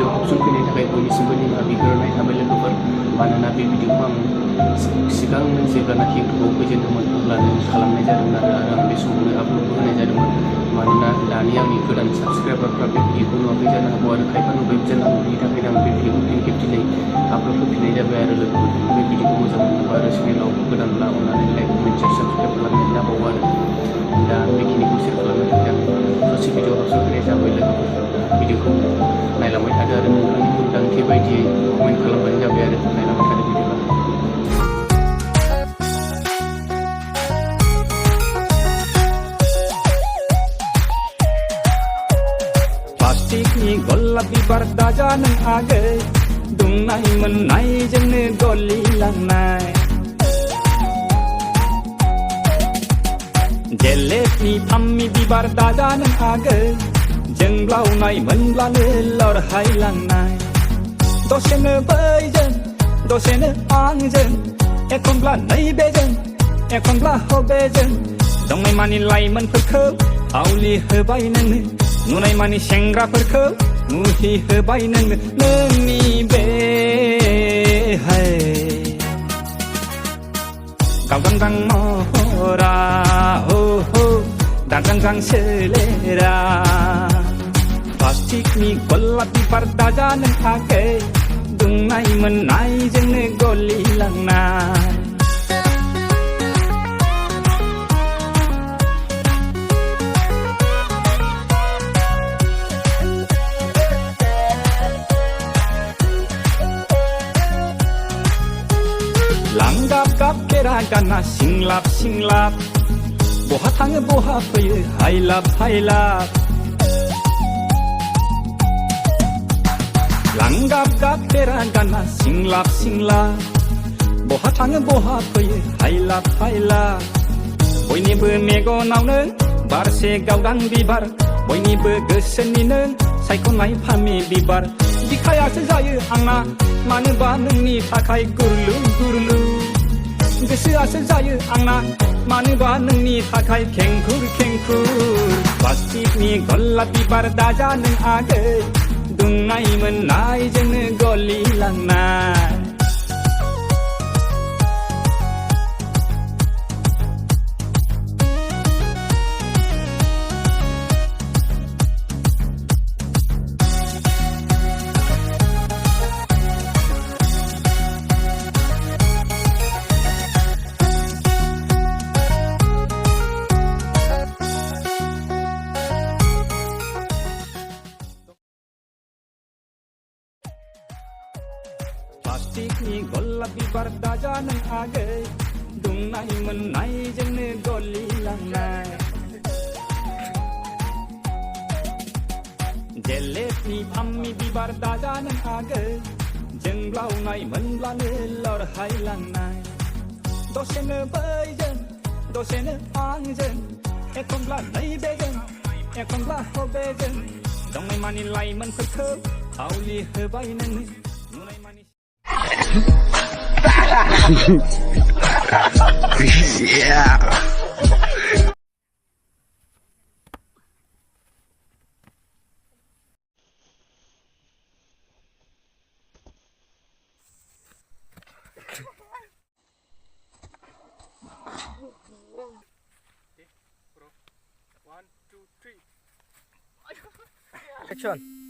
Video अपसन फैनायनि थाखाय बयनिसिमबो निमाहा बिग्रोनाय थाबाय लोगोफोर मानोना बे भिडिअखौ आं सिगांनो जेब्लानाखि इउटुबाव फैजेनदोंमोन अब्लानो खालामनाय जादोंमोन आरो आं बे समावनो आपल'डबो होनाय जादोंमोन मानोना दानि आंनि गोदान साबस्क्राइबारफ्रा बे भिडिअखौ नुवाखै जानो हागौ आरो खायफा नुबायबो जानो हागौ बेनि थाखायनो आं बे भिडिअखौ फिन खेब दिनै आपल'ड होफिननाय जाबाय आरो लोगोफोर बे भिडिअखौ मोजां मोनोबा आरो चेनेलाव गोदानब्ला अननानै लाइक कमेन्ट शेयार साबस्क्राइब खालामनाय दाबाव आरो दा बेखिनिखौ शेयार खालामनो थाखाय आं ससे भिडिअ आपल'ड होनाय जाबाय लोगोफोर भिडिअखौ नायलांबाय थादो आरो नोंथांनि मोन्दांथि बायदियै कमेन्ट खालामबानो जाबाय आरो नायलांबाय थादो भिडिअखौ प्लास्टिकनि गलाब बिबार दाजा नों आगै दुंनाय मोननायजोंनो गलिलांनाय जेलेटनि फाम्मि बिबार दाजा नों आगै जोंब्लावनाय मोनब्लानो लरहायलांनाय दसेनो बैजों दसेनो आंजों एखनब्ला नैबेजों एखनब्ला हबेजों दंनाय मानि लाइमोनफोरखौ आवलि होबाय नोङो नुनाय मानि सेंग्राफोरखौ मुहि होबाय नोङो नोंनि बे गावदांदां महरा हो हो दांदांदां सोलेरा प्लास्टिकनि गलाब बिबार दाजा नों आगै दुंनाय मोननायजोंनो गलिलांनाय लांगाब गाब केरा गाना सिंलाब सिंलाब बहा थाङो बहा फैयो हायलाब हायलाब लांगाब गाब केरा गाना सिंलाब सिंलाब बहा थाङो बहा फैयो हायलाब हायलाब बयनिबो मेगनावनो बारसे गावदां बिबार बयनिबो गोसोनिनो सायख'नाय फामि बिबार बिखायासो जायो आंना मानोबा नोंनि थाखाय गुरलु गुरलु गोसोआसो जायो आंना मानोबा नोंनि थाखाय खेंखुर खेंखुर प्लास्टिकनि गलाब बिबार दाजा नों आगै दुंनाय मोननायजोंनो गलिलांनाय प्लास्टिकनि गलाब बिबार दाजा नों आगै दुंनाय मोननायजोंनो गलिलांनाय जेलेटनि फाम्मि बिबार दाजा नों आगै जोंब्लावनाय मोनब्लानो लरहायलांनाय दसेनो बैजों दसेनो आंजों एखनब्ला नैबेजों एखनब्ला हबेजों दंनाय मानि लाइमोनफोरखौ आवलि होबाय नोङो नुनाय मानि Yeah. Action.